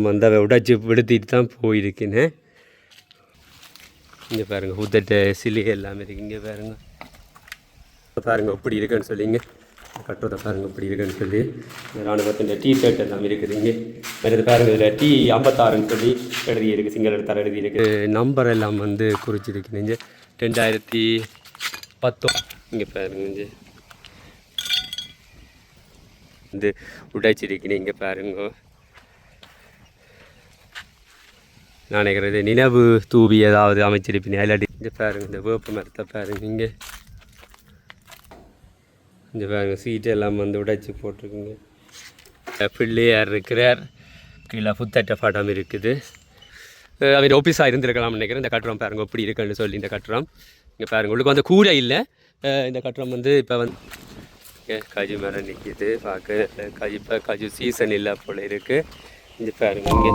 மந்தாவை உடைச்சி விடுத்திட்டு தான் போயிருக்கேன்னு. இங்கே பாருங்கள் ஊத்தட்ட சிலி எல்லாமே இருக்குது. இங்கே பாருங்கள் எப்படி இருக்குன்னு சொல்லிங்க கட்டுறதை பாருங்கள் இப்படி இருக்குன்னு சொல்லி இந்த ராணுவத்தின் டீ ஷர்ட் எல்லாம் இருக்குது. இங்கே வேறு பாருங்கள் இதில் டீ 56ன்னு சொல்லி எழுதி இருக்குது, சிங்கள எழுத்தால் எழுதி இருக்குது. நம்பர் எல்லாம் வந்து குறிச்சிருக்கு. இங்கே 2010 இங்கே பாருங்க இங்கே வந்து உடைச்சிருக்கேன். இங்கே பாருங்க நான் நினைக்கிறது நினைவு தூவி ஏதாவது அமைச்சிருப்பேன். இல்லாட்டி இங்கே பாருங்க இந்த வேப்ப மரத்தை பாருங்க. இங்கே பாருங்க சீட்டு எல்லாம் வந்து உடைச்சி போட்டிருக்குங்க. பிள்ளையார் இருக்கிறார், கீழே புத்தட்ட படம் இருக்குது. அவர் ஆஃபீஸாக இருந்திருக்கலாம்னு நினைக்கிறேன். இந்த கட்டுறம் பாருங்க எப்படி இருக்குன்னு சொல்லி இந்த கட்டுறம் இங்கே பாருங்க. உங்களுக்கு வந்து கூரை இல்லை. இந்த கட்டுறம் வந்து இப்போ வந்து கஜு மரம் நிற்கிது பார்க்க. இப்போ கஜு சீசன் இல்லை போல் இருக்குது. இங்கே பாருங்க இங்கே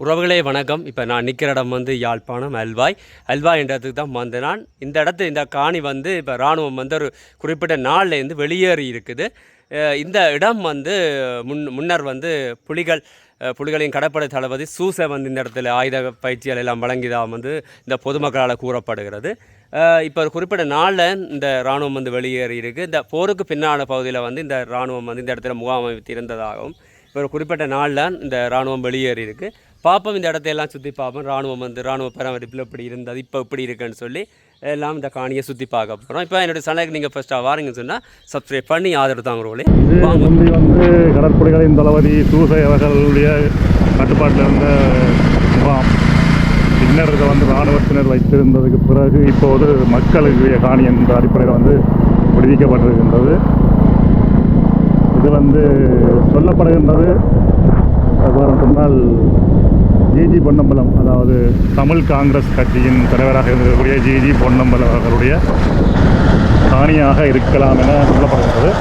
உறவுகளே வணக்கம். இப்போ நான் நிற்கிற இடம் வந்து யாழ்ப்பாணம் அல்வாய் என்றதுக்கு தான் வந்து நான் இந்த காணி வந்து இப்போ இராணுவம் வந்து ஒரு குறிப்பிட்ட நாள்லேருந்து வெளியேறி இருக்குது. இந்த இடம் வந்து முன்னர் வந்து புலிகளின் கடற்படை தளபதி சூசை வந்து இந்த இடத்துல ஆயுத பயிற்சிகள் எல்லாம் வழங்கிதான் வந்து இந்த பொதுமக்களால் கூறப்படுகிறது. இப்போ ஒரு குறிப்பிட்ட நாளில் இந்த இராணுவம் வந்து வெளியேறி இருக்குது. இந்த போருக்கு பின்னான பகுதியில் வந்து இந்த இராணுவம் வந்து இந்த இடத்துல முகாம் அமைத்து இருந்ததாகவும் இப்போ ஒரு குறிப்பிட்ட நாளில் இந்த இராணுவம் வெளியேறி இருக்குது. பார்ப்போம், இந்த இடத்தையெல்லாம் சுற்றி பார்ப்போம். இராணுவ பராமரிப்பில் இப்படி இருந்தது, இப்போ இப்படி இருக்குன்னு சொல்லி எல்லாம் இந்த காணியை சுற்றி பார்க்க போகிறோம். இப்போ என்னோடய சேனலுக்கு நீங்கள் ஃபஸ்ட்டாக வாருங்கன்னு சொன்னால் சப்ஸ்கிரைப் பண்ணி ஆதரவு தாங்கிறவங்களே. வந்து கடற்படைகளின் தளபதி சூசை அவர்களுடைய கட்டுப்பாட்டில் இருந்த முகாம் பின்னர் இதை வந்து இராணுவத்தினர் வைத்திருந்ததுக்கு பிறகு இப்போது மக்களுடைய காணி என்ற அடிப்படையில் வந்து விடுவிக்கப்பட்டிருக்கின்றது. இது வந்து சொல்லப்படுகின்றது சொன்னால் ஜிஜி பொன்னம்பலம், அதாவது தமிழ் காங்கிரஸ் கட்சியின் தலைவராக இருக்கக்கூடிய ஜிஜி பொன்னம்பலம் அவர்களுடைய காணியாக இருக்கலாம் என சொல்லப்படுகின்றது.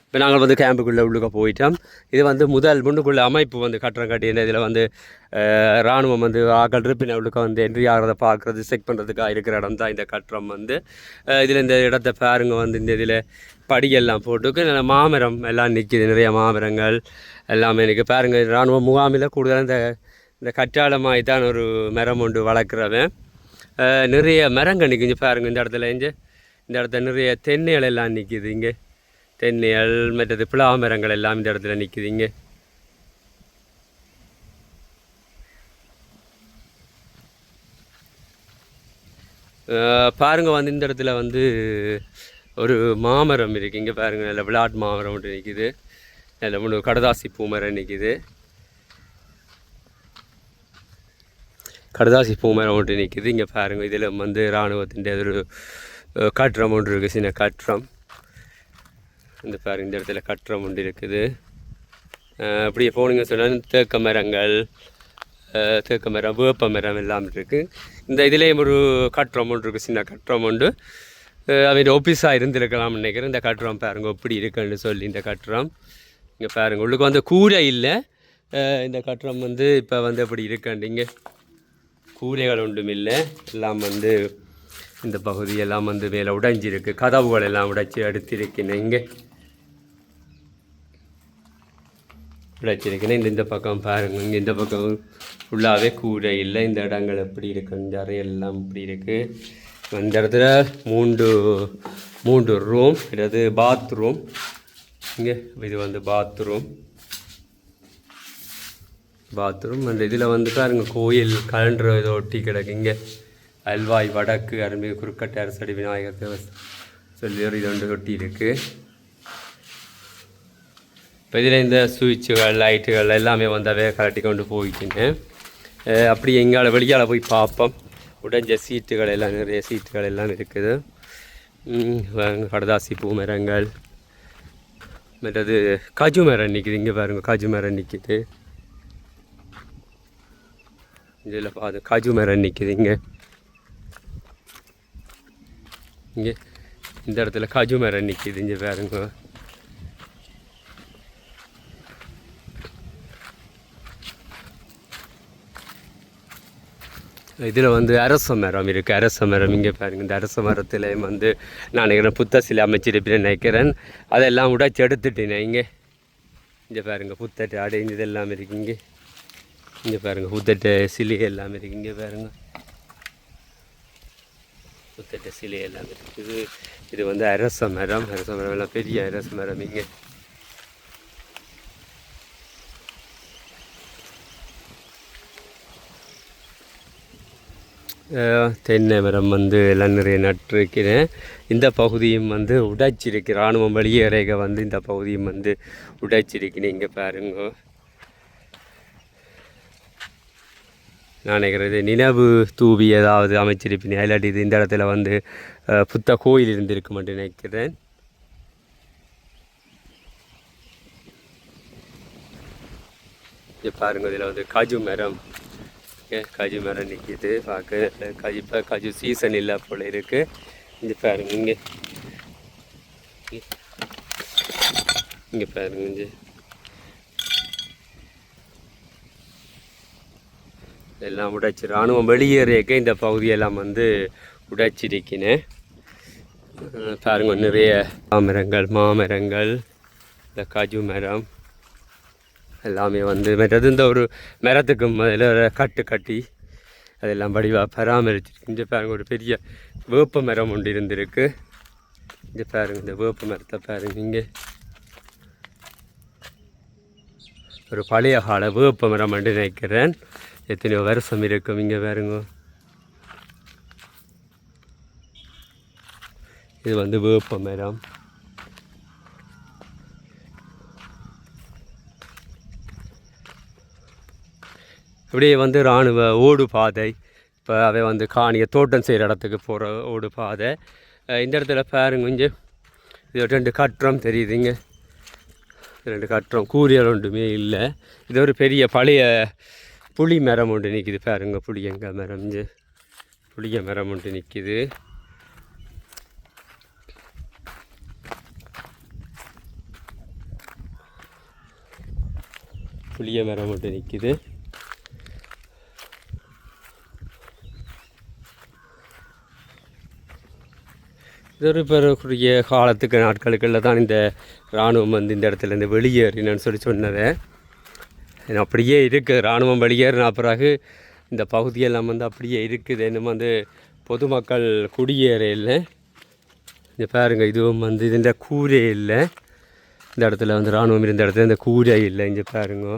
இப்போ நாங்கள் வந்து கேம்புக்குள்ளே உள்ளுக்க போயிட்டோம். இது வந்து முன்னுக்குள்ள அமைப்பு வந்து கட்டுறம் கட்டின இதில் வந்து இராணுவம் வந்து ஆக்கள் இருப்பின உள்ளுக்க வந்து என்ட்ரி ஆகிறத பார்க்குறது செக் பண்ணுறதுக்காக இருக்கிற இடம் தான் இந்த கட்டுறம் வந்து. இதில் இந்த இடத்த பாருங்க வந்து இந்த இதில் படியெல்லாம் போட்டுக்கு நல்ல மாமரம் எல்லாம் நிற்கிது, நிறைய மாமரங்கள் எல்லாமே இருக்குது பாருங்கள். இராணுவ முகாமில் கூடுதலாக இந்த கற்றாழமாய் தான் ஒரு மரம் ஒன்று வளர்க்குறவன். நிறைய மரங்கள் நிற்குது பாருங்கள். இந்த இடத்துல நிறைய தென்னைகள் எல்லாம் நிற்கிது. இங்கே தென்னைகள் மற்றது பிளா மரங்கள் எல்லாம் இந்த இடத்துல நிற்குதுங்க. பாருங்கள் வந்து இந்த இடத்துல வந்து ஒரு மாமரம் இருக்குது. இங்கே பாருங்கள் நல்ல விளாட் மாமரம் ஒன்று நிற்கிது, நல்ல ஒன்று கடதாசி பூமரம் நிற்கிது. கடதாசி பூமரம் ஒன்று நிற்கிது. இங்கே பாருங்கள் இதில் வந்து இராணுவத்தின் ஒரு கட்டுறம் ஒன்று இருக்குது, சின்ன கட்டுறம். இந்த பாருங்க இந்த இடத்துல கட்டுறம் ஒன்று இருக்குது. அப்படியே போனீங்க சொன்னால் தேக்க மரம், வேப்ப மரம் எல்லாம் இருக்குது. இந்த இதுலேயும் ஒரு கட்டுறம் ஒன்று இருக்குது, சின்ன கட்டுறம் ஒன்று. அவங்க ஆஃபீஸாக இருந்திருக்கலாம்னு நினைக்கிறேன். இந்த கட்டுறம் பாருங்க எப்படி இருக்குன்னு சொல்லி இந்த கட்டுறம் இங்கே பாருங்கள். உள்ளுக்கு வந்து கூரை இல்லை. இந்த கட்டுறம் வந்து இப்போ வந்து எப்படி இருக்குன்னு இங்கே கூரைகள் ஒன்றும் இல்லை. எல்லாம் வந்து இந்த பகுதியெல்லாம் வந்து மேலே உடைஞ்சிருக்கு, கதவுகள் எல்லாம் உடைச்சி எடுத்திருக்கேன். இங்கே உடைச்சிருக்கேன். இந்த பக்கம் பாருங்கள், இங்கே இந்த பக்கம் ஃபுல்லாகவே கூரை இல்லை. இந்த இடங்கள் எப்படி இருக்குது, இந்த அறையெல்லாம் இப்படி இருக்குது. இந்த இடத்துல மூன்று ரூம், அதாவது பாத்ரூம். இங்கே இது வந்து பாத்ரூம். பாத்ரூம் அந்த இதில் வந்து பாருங்க கோயில் கலண்டர் இதை ஒட்டி கிடக்கு. இங்கே அல்வாய் வடக்கு அருள்மிகு குறுக்கட்டை அரசடி விநாயகர் சொல்லி ஒரு இது ஒன்று ஒட்டி இருக்குது. இப்போ இதில் இந்த சுவிட்சுகள் லைட்டுகள் எல்லாமே வந்தாவே கலட்டி கொண்டு போயிட்டுங்க. அப்படி எங்கால வெளியால் போய் பார்ப்போம். உடைஞ்ச சீட்டுகள் எல்லாம் நிறைய சீட்டுகள் எல்லாம் இருக்குது. கடதாசி பூ மரங்கள் மற்றது காஜு மரம் நிற்கிது. இங்கே பாருங்கள் காஜு மரம் நிற்கிது. இதில் பார்த்து காஜு மரம் நிற்கிது. இங்கே இங்கே இந்த இடத்துல காஜு மரம் நிற்கிது. இங்கே பாருங்க. இதில் வந்து அரச மரம் இருக்குது. அரச மரம் இங்கே பாருங்கள். இந்த அரச மரத்தில் வந்து நான் நினைக்கிறேன் புத்த சிலை அமைச்சிருப்பேன்னு நினைக்கிறேன். அதெல்லாம் உடைச்சி எடுத்துட்டேன். இங்கே பாருங்கள் புத்தட்டை அடைந்து இதெல்லாம் இருக்குது. இங்கே பாருங்கள் புத்தட்டை சிலை எல்லாம் இருக்குது. இங்கே பாருங்கள் புத்தட்டை சிலை எல்லாம் இருக்குது. இது வந்து அரச மரம். அரச மரம் எல்லாம் பெரிய அரச மரம். இங்கே தென்னை மரம் வந்து எல்லாம் நிறைய நட்டிருக்கிறேன். இந்த பகுதியும் வந்து உடைச்சிருக்கு. இராணுவம் வெளியேறக வந்து இந்த பகுதியும் வந்து உடைச்சிருக்கிறேன். இங்கே பாருங்க. நான் நினைக்கிறது நினைவு தூவி ஏதாவது அமைச்சிருப்பேன். இல்லாட்டி இது இந்த இடத்துல வந்து புத்த கோயில் இருந்திருக்கு மட்டும் நினைக்கிறேன். இங்கே பாருங்கள். இதில் வந்து காஜு மரம் காஜு மரம் நிற்கிது. பார்க்க இப்போ காஜு சீசன் இல்லை போல் இருக்குது. இங்கே பாருங்க. இங்கே பாருங்க. எல்லாம் உடைச்சி இராணுவம் வெளியேறியக்க இந்த பகுதியெல்லாம் வந்து உடைச்சிருக்கினேன். பாருங்க நிறைய மாமரங்கள் இந்த காஜு மரம் எல்லாமே வந்து மற்றது இந்த ஒரு மரத்துக்கு முதல்ல கட்டி அதெல்லாம் வடிவாக பராமரிச்சிருக்கு. இங்கே பாருங்கள் ஒரு பெரிய வேப்ப மரம் ஒன்று இருந்திருக்கு. இங்கே பாருங்கள் இந்த வேப்ப மரத்தை பாருங்கள். இங்கே ஒரு பழைய கால வேப்ப மரம் ஒன்று நினைக்கிறேன். எத்தனையோ வருஷம் இருக்கும். இங்கே பாருங்க. இது வந்து வேப்ப மரம். அப்படியே வந்து இராணுவ ஓடு பாதை. இப்போ அவை வந்து காணியை தோட்டம் செய்கிற இடத்துக்கு போகிற ஓடு பாதை. இந்த இடத்துல பாருங்க. இங்கே இது 2 கட்டுறம் தெரியுதுங்க. 2 கட்டுறம் கூரியல் ஒன்றுமே இல்லை. இது ஒரு பெரிய பழைய புளி மரம் ஒன்று நிற்கிது. பாருங்க புளியங்க மரம். இங்கே புளிய மரம் ஒன்று நிற்கிது. புளிய மரம் ஒன்று நிற்கிது. இது ஒரு பெறக்கூடிய காலத்துக்கு நாட்களுக்குள்ள தான் இந்த இராணுவம் வந்து இந்த இடத்துலேருந்து வெளியேறினு சொன்னதை அப்படியே இருக்குது. இராணுவம் வெளியேறின பிறகு இந்த பகுதியெல்லாம் வந்து அப்படியே இருக்குது. இன்னும் வந்து பொதுமக்கள் குடியேற இல்லை. இங்கே பாருங்கள். இதுவும் வந்து இதுன்ற கூரை இல்லை. இந்த இடத்துல வந்து இராணுவம் இருந்த இடத்துல இந்த கூரை இல்லை. இங்கே பாருங்க.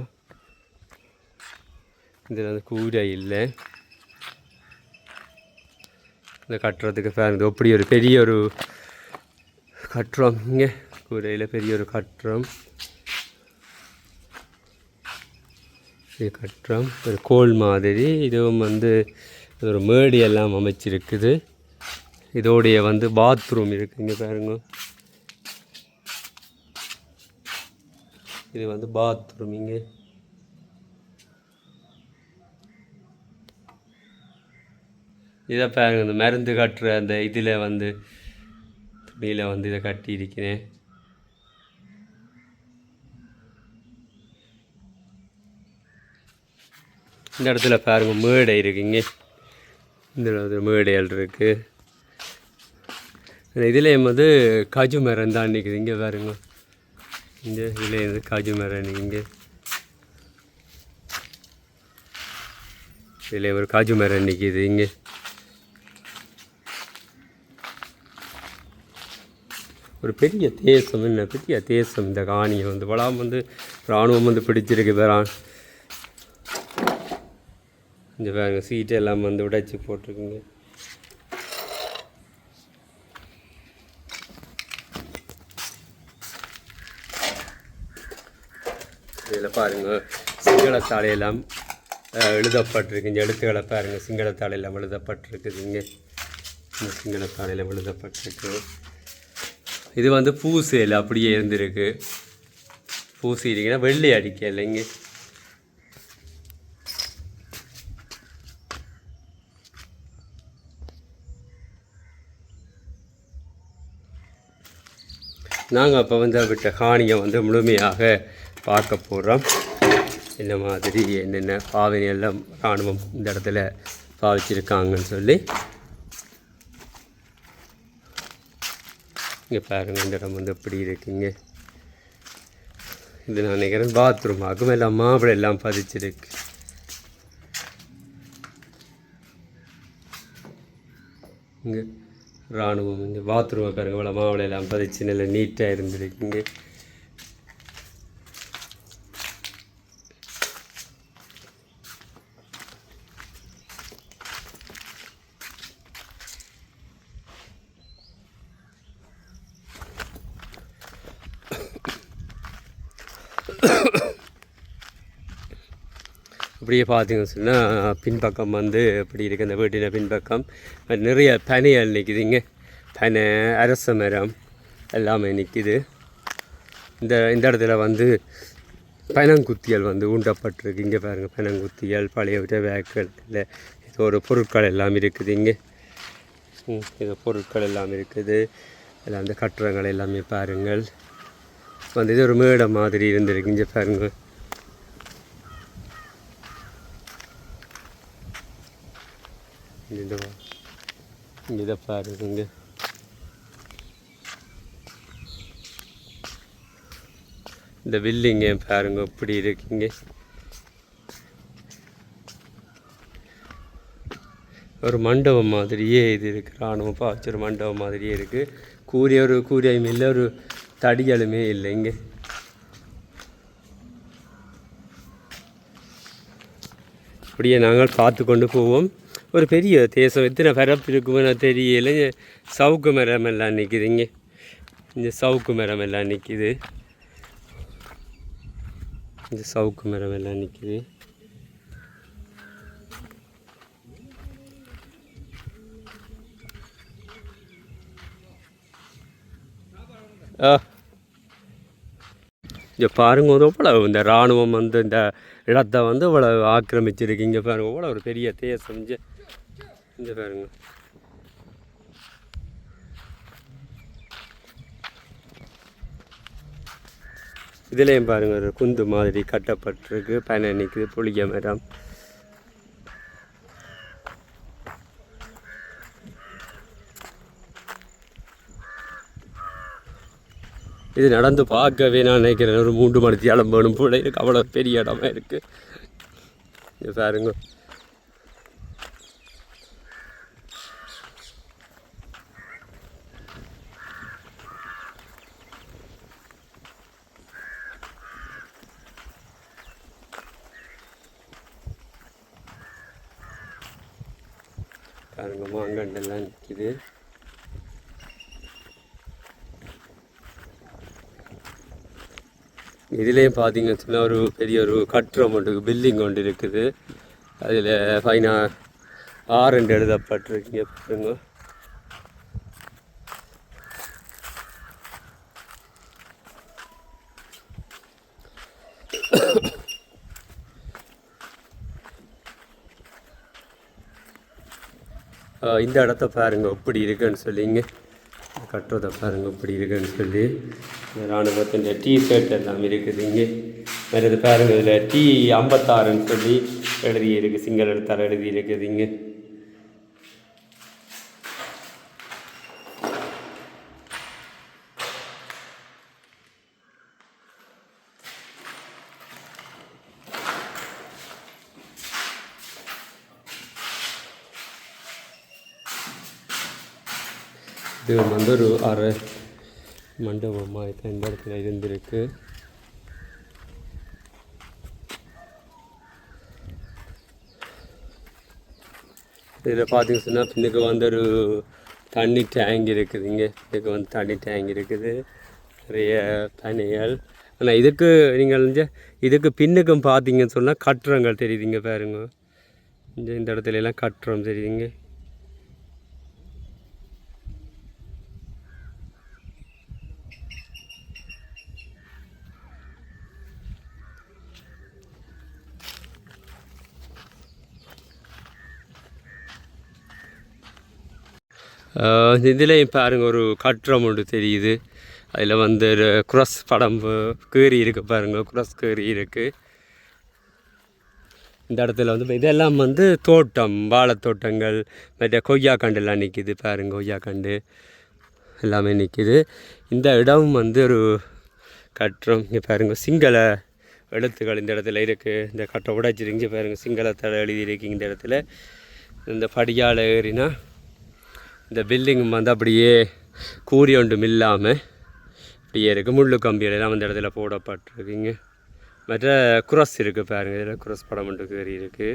இதில் வந்து கூரை இல்லை. இந்த கட்டுறதுக்கு பாருங்க. அப்படி ஒரு பெரிய ஒரு கட்டுறோம். இங்கே கூரையில் பெரிய ஒரு கட்டுறோம். இது கட்டுறோம் ஒரு கோல் மாதிரி. இதுவும் வந்து ஒரு மேடி எல்லாம் அமைச்சிருக்குது. இதோடைய வந்து பாத்ரூம் இருக்குது. இங்கே பாருங்க. இது வந்து பாத்ரூம். இங்கே இதை பாருங்க. இந்த மருந்து கட்டுற அந்த இதில் வந்து துணியில் வந்து இதை கட்டி இருக்கிறேன். இந்த இடத்துல பாருங்க மேடை இருக்குங்க. இந்த இடத்துல மேடைகள் இருக்குது. இதில் வந்து காஜு மரம் தான் நிற்குது. இங்கே பாருங்க. இங்கே இதில் வந்து காஜு மரம். இங்கே இதில் ஒரு காஜு மரம் நிற்கிது. இங்கே ஒரு பெரிய தேசம். என்ன பெரிய தேசம். இந்த காணியை வந்து வளம் வந்து இராணுவம் வந்து பிடிச்சிருக்கு. இந்த பாருங்க சீட்டு எல்லாம் வந்து உடைச்சி போட்டிருக்குங்க. இதில் பாருங்கள் சிங்களத்தாலையெல்லாம் எழுதப்பட்டிருக்கு. இந்த எழுத்துக்களை பாருங்கள் சிங்களத்தாலையெல்லாம் எழுதப்பட்டிருக்குதுங்க. இந்த சிங்களத்தாலையில் எழுதப்பட்டிருக்கு. இது வந்து பூசையில் அப்படியே இருந்திருக்கு. பூசி இருக்கீங்கன்னா வெள்ளை அடிக்க இல்லைங்க. நாங்கள் அப்போ வந்து விட்ட காணியை வந்து முழுமையாக பார்க்க போகிறோம். இந்த மாதிரி என்னென்ன பாவனை எல்லாம் இராணுவம் இந்த இடத்துல பாவிச்சிருக்காங்கன்னு சொல்லி. இங்கே பாருங்கள் இந்த இடம் வந்து எப்படி இருக்குங்க. இது நான் நினைக்கிறேன் பாத்ரூம் ஆகும். எல்லாம் மாப்பிள்ளை எல்லாம் பதிச்சிருக்கு. இங்கே இராணுவம் இந்த பாத்ரூமை பாருங்க இவ்வளோ மாவிளை எல்லாம் பதிச்சு நல்லா நீட்டாக இருந்திருக்குங்க. அப்படியே பார்த்தீங்கன்னு சொன்னால் பின்பக்கம் வந்து அப்படி இருக்குது. அந்த வீட்டின பின்பக்கம் நிறைய பனைகள் நிற்குதுங்க. பனை, அரச மரம் எல்லாமே நிற்கிது. இந்த இடத்துல வந்து பனங்குத்திகள் வந்து ஊண்டப்பட்டிருக்கு. இங்கே பாருங்கள் பனங்குத்திகள், பழைய விட்ட வேக்கள் இல்லை இது ஒரு பொருட்கள் எல்லாம் இருக்குது. இங்கே இது பொருட்கள் எல்லாம் இருக்குது. எல்லாம் அந்த கட்டுறங்கள் எல்லாமே பாருங்கள் வந்து இது ஒரு மேடை மாதிரி இருந்திருக்கு. இங்கே பாருங்கள் இதை பாருங்க. இந்த பில்டிங்க பாருங்க இப்படி இருக்குங்க. ஒரு மண்டபம் மாதிரியே இது இருக்குது. இராணுவம் பாய்ச்ச ஒரு மண்டபம் மாதிரியே இருக்குது. கூரையும் இல்லை, ஒரு தடிகளுமே இல்லைங்க. அப்படியே நாங்கள் பார்த்து கொண்டு போவோம். ஒரு பெரிய தேசம் எத்தனை பரப்பு இருக்குன்னு தெரியல. சவுக்கு மரம் எல்லாம் நிற்குதுங்க. இந்த சவுக்கு மரம் எல்லாம் நிற்கிது. இந்த சவுக்கு மரம் எல்லாம் நிற்கிது. இங்கே பாருங்க இவ்வளவு இந்த இராணுவம் வந்து இந்த இடத்த வந்து இவ்வளவு ஆக்கிரமிச்சிருக்கு. இங்கே பாருங்க இவ்வளோ ஒரு பெரிய தேசம். இங்கே பாருங்க இதுலேயும் பாருங்க ஒரு குந்து மாதிரி கட்டப்பட்டிருக்கு. பனை நிற்குது, புளிய மரம். இது நடந்து பார்க்கவே நான் நினைக்கிறேன் ஒரு 3 மணி நேரம் வேணும் போல இருக்கு. அவ்வளோ பெரிய இடமா இருக்குது. இது பாருங்க பாருங்க மாங்கண்டெல்லாம் நிற்கிது. இதுலேயும் பார்த்தீங்கன்னு சொன்னால் ஒரு பெரிய ஒரு கட்டுறம் ஒன்று பில்டிங் ஒன்று இருக்குது. அதில் ஃபைனா 6 எழுதப்பட்டிருக்கீங்க பாருங்க. இந்த இடத்த பாருங்க எப்படி இருக்குன்னு சொல்லிங்க. கட்டுறதை பாருங்க இப்படி இருக்குன்னு சொல்லி. இந்த இராணுவத்தின் டிஷர்ட் எல்லாம் இருக்குது. இங்கே வேறு பாருங்க இதில் T56ன்னு சொல்லி எழுதி இருக்குது. சிங்கள எழுத்தால் எழுதி இருக்குது. இங்கே இது வந்து ஒரு அரை மண்டபமாக இப்போ இந்த இடத்துல இருந்திருக்கு. இதில் பார்த்தீங்கன்னு சொன்னால் பின்னுக்கு வந்து ஒரு தண்ணி டேங்க் இருக்குதுங்க. இதுக்கு வந்து தண்ணி டேங்க் இருக்குது, நிறைய பனிகள். ஆனால் இதுக்கு நீங்கள் இதுக்கு பின்னுக்கும் பார்த்தீங்கன்னு சொன்னால் கட்டுறங்கள் தெரியுதுங்க பாருங்க. இந்த இடத்துல எல்லாம் கட்டுறோம் தெரியுதுங்க. இதுலேயும் பாருங்கள் ஒரு கட்டுறம் ஒன்று தெரியுது. அதில் வந்து குரஸ் படம் கீறி இருக்குது பாருங்கள், குரஸ் கீறி இருக்குது. இந்த இடத்துல வந்து இதெல்லாம் வந்து தோட்டம், வாழைத்தோட்டங்கள், மற்ற கொய்யாக்கண்டெல்லாம் நிற்கிது பாருங்கள். கொய்யாக்கண்டு எல்லாமே நிற்கிது. இந்த இடம் வந்து ஒரு கட்டுறம். இங்கே பாருங்கள் சிங்கள எழுத்துக்கள் இந்த இடத்துல இருக்குது. இந்த கட்டை உடைச்சிருக்கு. இங்கே பாருங்கள் சிங்களத்தில் எழுதியிருக்கு இந்த இடத்துல. இந்த படியால் ஏறினா இந்த பில்டிங் வந்து அப்படியே கூறி ஒன்றும் இல்லாமல் அப்படியே இருக்குது. முள்ளு கம்பியெல்லாம் அந்த இடத்துல போடப்பட்டிருக்குங்க. மற்ற குரஸ் இருக்குது பாருங்கள். இதில் குரஸ் படம் ஒன்று கீறி இருக்குது.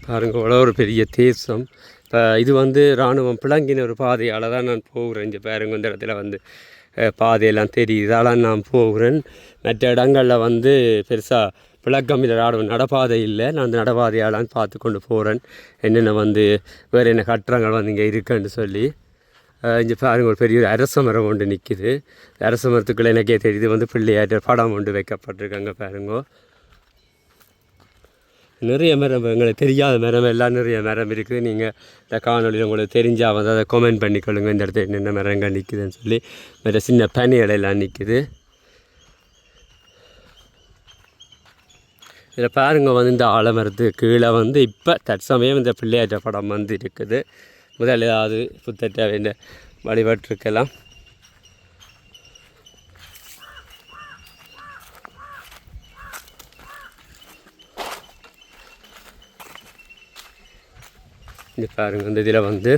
பாருங்கள் இவ்வளோ ஒரு பெரிய தேசம். இப்போ இது வந்து இராணுவம் பிளங்கின ஒரு பாதையால் தான் நான் போகிறேன். இங்கே பாருங்க இந்த இடத்துல வந்து பாதையெல்லாம் தெரியுது. அதெல்லாம் நான் போகிறேன். மற்ற இடங்களில் வந்து பெருசாக பிளக்கம் இல்லை, இராணுவம் நடப்பாதை இல்லை. நான் அந்த நடப்பாதையாலான்னு பார்த்து கொண்டு போகிறேன். என்னென்ன வந்து வேறு என்ன கட்டுறங்கள் வந்து இங்கே இருக்குன்னு சொல்லி. இங்கே பாருங்கள் ஒரு பெரிய அரச மரம் ஒன்று நிற்கிது. அரச மரத்துக்குள்ளே எனக்கே தெரியுது வந்து பிள்ளையாற்ற படம் ஒன்று வைக்கப்பட்டிருக்காங்க பாருங்கோ. நிறைய மரம், எங்களுக்கு தெரியாத மரம் எல்லாம் நிறைய மரம் இருக்குது. நீங்கள் இந்த காணொலியில் உங்களுக்கு தெரிஞ்சால் வந்து அதை கமெண்ட் பண்ணிக்கொள்ளுங்க. இந்த இடத்துல என்னென்ன மரங்கள் நிற்குதுன்னு சொல்லி. வேறு சின்ன பனிகள் எல்லாம் நிற்குது. இதில் பாருங்கள் வந்து இந்த ஆலமரத்துக்கு கீழே வந்து இப்போ தற்சமயம் இந்த பிள்ளையாற்ற படம் வந்து இருக்குது. முதல் ஏதாவது புத்தட்ட வேண்டிய வழிபட்டிருக்கலாம். இங்கே பாருங்கள் இந்த இதில் வந்து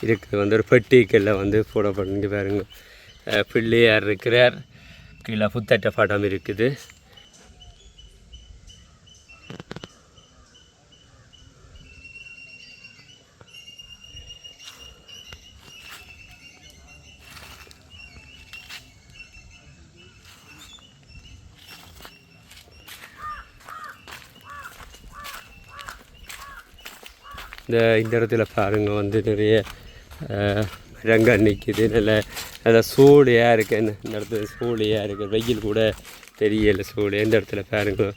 இருக்குது வந்து ஒரு பெட்டிக்கல்ல வந்து போடப்படும். இங்கே பாருங்கள் பிள்ளையார் இருக்கிறார், கீழே புத்தட்ட படம் இருக்குது. இந்த இடத்துல பாருங்கள் வந்து நிறைய மரங்கள் நிற்கிது. நல்ல சூழியாக இருக்குது. இந்த இடத்துல சூழியாக இருக்குது. வெயில் கூட தெரியலை சூழ். இந்த இடத்துல பாருங்கள்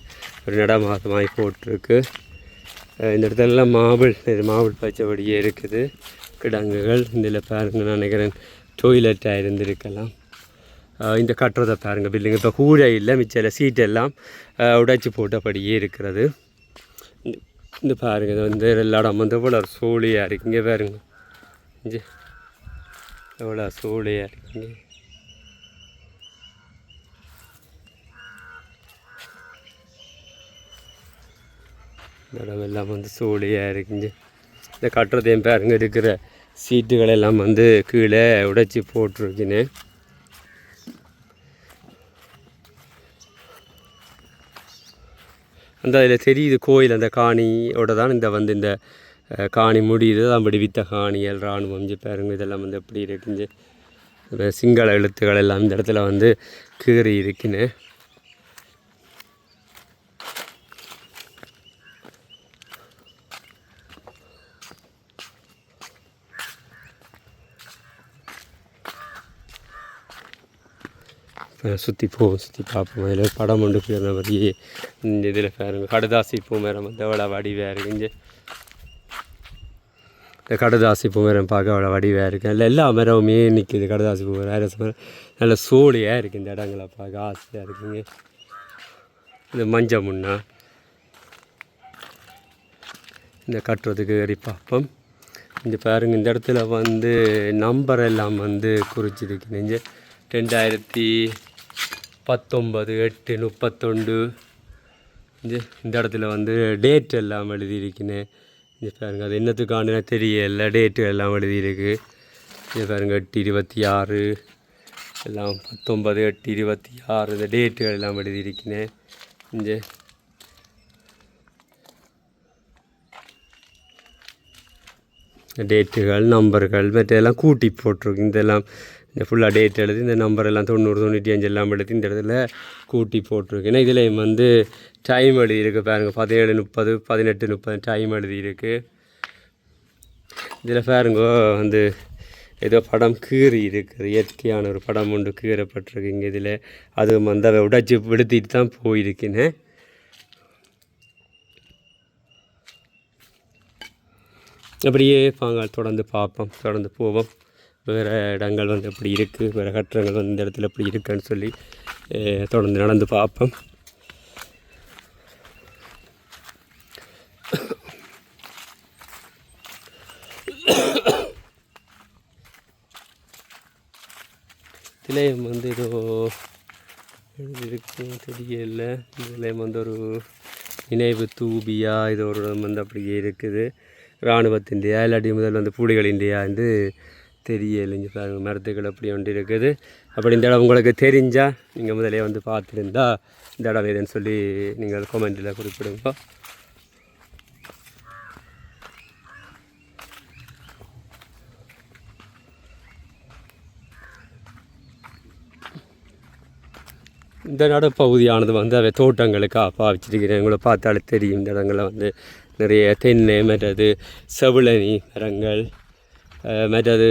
ஒரு நடமாதமாகி போட்டிருக்கு. இந்த இடத்துலலாம் மாவுள் பச்சைப்படியே இருக்குது. கிடங்குகள் இதில் பாருங்கள் நான் நினைக்கிறேன் டொய்லெட்டாக இருந்திருக்கலாம். இந்த கட்டுறதை பாருங்கள் பில்டிங் இப்போ கூரை இல்லை, மிச்சம் சீட்டெல்லாம் உடைச்சி போட்டபடியே இருக்கிறது. இந்த பாருங்கள் இது வந்து எல்லா இடம் வந்து எவ்வளோ சூழியாக இருக்குங்க பாருங்க. இங்கே எவ்வளோ சூழியாக இருக்குங்க. இந்த இடம் எல்லாம் வந்து சூழியாக இருக்குங்க. இந்த கட்டுறதையும் பாருங்க இருக்கிற சீட்டுகள் எல்லாம் வந்து கீழே உடைச்சி போட்டிருக்குன்னு. அந்த அதில் தெரியுது கோயில் அந்த காணியோட தான் இந்த காணி முடியுது. தான் விடுவித்த காணிகள் இராணுவம். பாருங்க இதெல்லாம் வந்து எப்படி இருக்குங்க. சிங்கள எழுத்துக்கள் எல்லாம் இந்த இடத்துல வந்து கீறி இருக்குன்னு. சுற்றி பார்ப்போம். அதில் படம் ஒன்று போயிருந்த மாதிரியே இந்த இதில் பாருங்க கடுதாசி பூ மரம் வந்து அவ்வளோ வடிவாக இருக்குங்க. இந்த கடுதாசி பூ மரம் பார்க்க அவ்வளோ வடிவாக இருக்குது. அதில் எல்லா மரமுமே நிற்கிது. கடுதாசி பூ மரம், அரசு மரம் நல்ல சூழியாக இருக்குது. இந்த இடங்களை பார்க்க ஆசையாக இருக்குங்க. இந்த மஞ்சள் முன்னா இந்த கட்டுறதுக்கு ஏறி பார்ப்போம். இந்த பாருங்க இந்த இடத்துல வந்து நம்பர் எல்லாம் வந்து குறிச்சிருக்கீங்க 2019/8/31 இந்த இடத்துல வந்து டேட் எல்லாம் எழுதியிருக்கேன். இங்கே பாருங்க அது என்னத்துக்கான தெரியல, டேட்டு எல்லாம் எழுதியிருக்கு. இங்கே பாருங்க 8/26 எல்லாம் 19/8/26 இந்த டேட்டுகள் எல்லாம் எழுதியிருக்கேன். இங்கே டேட்டுகள் நம்பர்கள் மற்றெல்லாம் கூட்டி போட்டிருக்கு. இதெல்லாம் இந்த ஃபுல்லாக டேட் எழுதி இந்த நம்பர் எல்லாம் 90 95 எல்லாம் எழுதி இந்த இடத்துல கூட்டி போட்டிருக்கு. ஏன்னா இதில் வந்து டைம் எழுதியிருக்கு பாருங்கள் 17:30 18:30 டைம் எழுதியிருக்கு. இதில் பாருங்க வந்து ஏதோ படம் கீறி இருக்குது, இயற்கையான ஒரு படம் ஒன்று கீறப்பட்டிருக்கு இங்கே. இதில் அது வந்து அதை உடைச்சி விடுத்திட்டு தான் போயிருக்குன்னு. அப்படியே பாங்கள் தொடர்ந்து பார்ப்போம், தொடர்ந்து போவோம். வேறு இடங்கள் வந்து எப்படி இருக்குது, வேறு கட்டடங்கள் வந்து இந்த இடத்துல எப்படி இருக்குன்னு சொல்லி தொடர்ந்து நடந்து பார்ப்போம். நிலையம் வந்து ஏதோ இருக்கு தெரியல. நிலையம் வந்து ஒரு நினைவு தூபியா இது ஒரு இடம் வந்து அப்படியே இருக்குது. இராணுவத்தின்டையா இல்லாட்டி முதல் வந்து புலிகளின்டையா வந்து தெரியலைங்க. பாருங்க மரத்துக்கள் அப்படி ஒன்று இருக்குது. அப்படி இந்த இடம் உங்களுக்கு தெரிஞ்சால் நீங்கள் முதலே வந்து பார்த்துருந்தா இந்த இடம் எதுன்னு சொல்லி நீங்கள் கமெண்டில் குறிப்பிடுங்க. இந்த நடுப்பகுதியானது வந்து அவை தோட்டங்களுக்காக பாவிச்சிருக்கிறேன். உங்களை பார்த்தாலே தெரியும் இந்த இடங்களில் வந்து நிறைய தென்னை மற்றது செவிழனி மரங்கள் மற்றது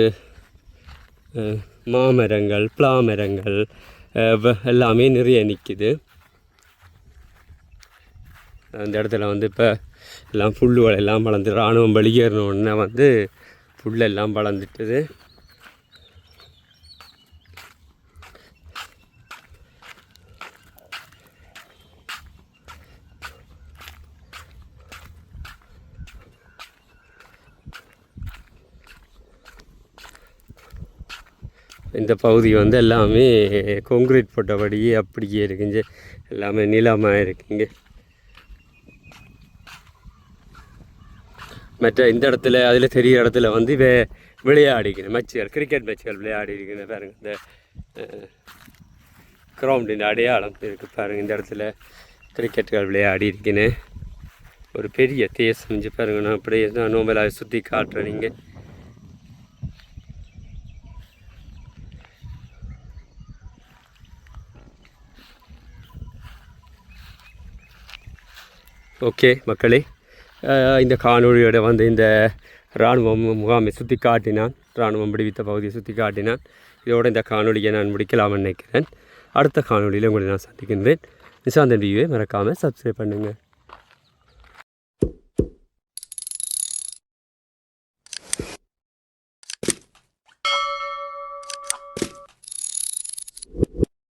மாமரங்கள் பிளா மரங்கள் எல்லாமே நிறைய நிற்கிது. அந்த இடத்துல வந்து இப்போ எல்லாம் புல்லுகள் எல்லாம் வளர்ந்து இராணுவம் வெளியேறினோடனே வந்து புல்லெல்லாம் வளர்ந்துட்டுது. இந்த பகுதி வந்து எல்லாமே கான்கிரீட் போட்டபடியே அப்படியே இருக்குங்க. எல்லாமே நிலமாக இருக்குங்க. மற்ற இந்த இடத்துல அதில் தெரிய இடத்துல வந்து விளையாடிக்கணும் மேட்சுகள், கிரிக்கெட் மேட்சுகள் விளையாடி இருக்குன்னு பாருங்கள். இந்த கிரவுண்டின் அடையாளம் இருக்குது பாருங்கள். இந்த இடத்துல கிரிக்கெட்டுகள் விளையாடி இருக்குன்னு ஒரு பெரிய தேசம் பாருங்கள். நான் அப்படியே தான் நோம்பலாக சுற்றி காட்டுறேன். நீங்கள் ஓகே மக்களே, இந்த காணொலியோட வந்து இந்த இராணுவம் முகாமை சுற்றி காட்டினான், இராணுவம் விடுவித்த பகுதியை சுற்றி காட்டினான். இதோட இந்த காணொலியை நான் முடிக்கலாம்னு நினைக்கிறேன். அடுத்த காணொலியில் உங்களை நான் சந்திக்கின்றேன். நிசாந்தன் டிவியை மறக்காமல் சப்ஸ்கிரைப் பண்ணுங்கள்.